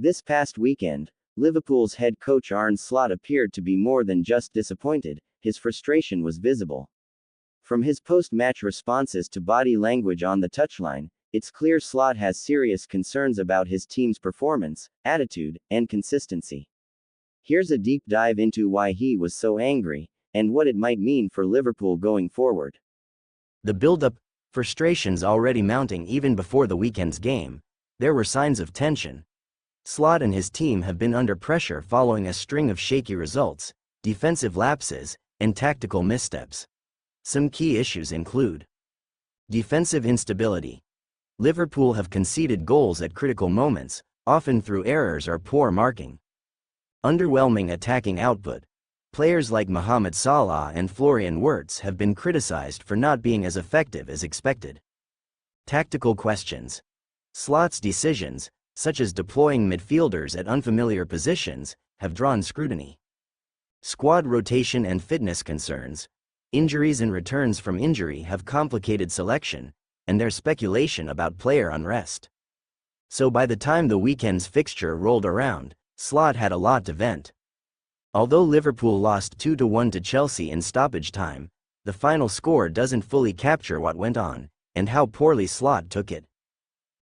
This past weekend, Liverpool's head coach Arne Slot appeared to be more than just disappointed, his frustration was visible. From his post-match responses to body language on the touchline, it's clear Slot has serious concerns about his team's performance, attitude, and consistency. Here's a deep dive into why he was so angry, and what it might mean for Liverpool going forward. The build-up, frustrations already mounting even before the weekend's game. There were signs of tension. Slot and his team have been under pressure following a string of shaky results, defensive lapses, and tactical missteps. Some key issues include defensive instability. Liverpool have conceded goals at critical moments, often through errors or poor marking. Underwhelming attacking output. Players like Mohamed Salah and Florian Wirtz have been criticized for not being as effective as expected. Tactical questions. Slot's decisions, such as deploying midfielders at unfamiliar positions, have drawn scrutiny. Squad rotation and fitness concerns. Injuries and returns from injury have complicated selection, and there's speculation about player unrest. So by the time the weekend's fixture rolled around, Slot had a lot to vent. Although Liverpool lost 2-1 to Chelsea in stoppage time, the final score doesn't fully capture what went on, and how poorly Slot took it.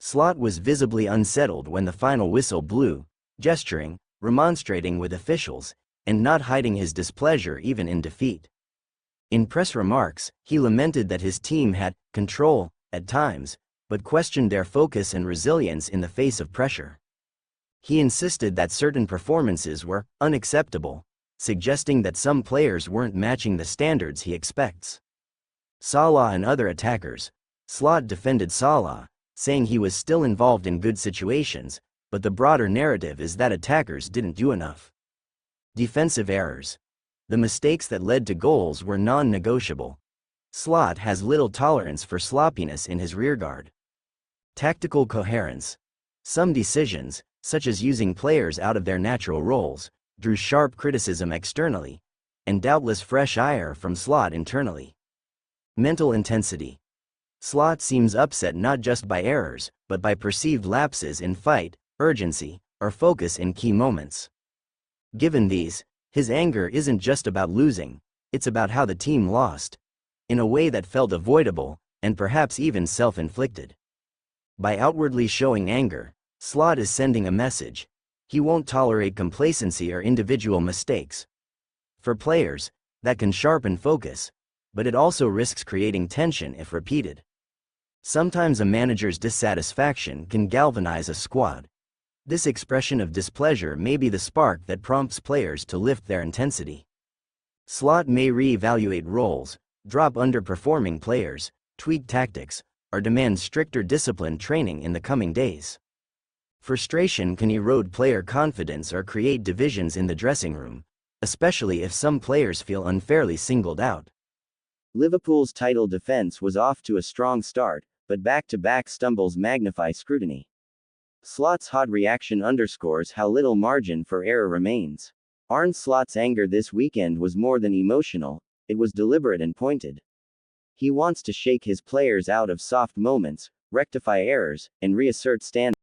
Slot was visibly unsettled when the final whistle blew, gesturing, remonstrating with officials, and not hiding his displeasure even in defeat. In press remarks, he lamented that his team had control at times, but questioned their focus and resilience in the face of pressure. He insisted that certain performances were unacceptable, suggesting that some players weren't matching the standards he expects. Salah and other attackers. Slot defended Salah, saying he was still involved in good situations, but the broader narrative is that attackers didn't do enough. Defensive errors. The mistakes that led to goals were non-negotiable. Slot has little tolerance for sloppiness in his rearguard. Tactical coherence. Some decisions, such as using players out of their natural roles, drew sharp criticism externally, and doubtless fresh ire from Slot internally. Mental intensity. Slot seems upset not just by errors, but by perceived lapses in fight, urgency, or focus in key moments. Given these, his anger isn't just about losing, it's about how the team lost, in a way that felt avoidable, and perhaps even self-inflicted. By outwardly showing anger, Slot is sending a message. He won't tolerate complacency or individual mistakes. For players, that can sharpen focus, but it also risks creating tension if repeated. Sometimes a manager's dissatisfaction can galvanize a squad. This expression of displeasure may be the spark that prompts players to lift their intensity. Slot may re-evaluate roles, drop underperforming players, tweak tactics, or demand stricter discipline training in the coming days. Frustration can erode player confidence or create divisions in the dressing room, especially if some players feel unfairly singled out. Liverpool's title defense was off to a strong start, but back-to-back stumbles magnify scrutiny. Slot's hot reaction underscores how little margin for error remains. Arne Slot's anger this weekend was more than emotional, it was deliberate and pointed. He wants to shake his players out of soft moments, rectify errors, and reassert standards.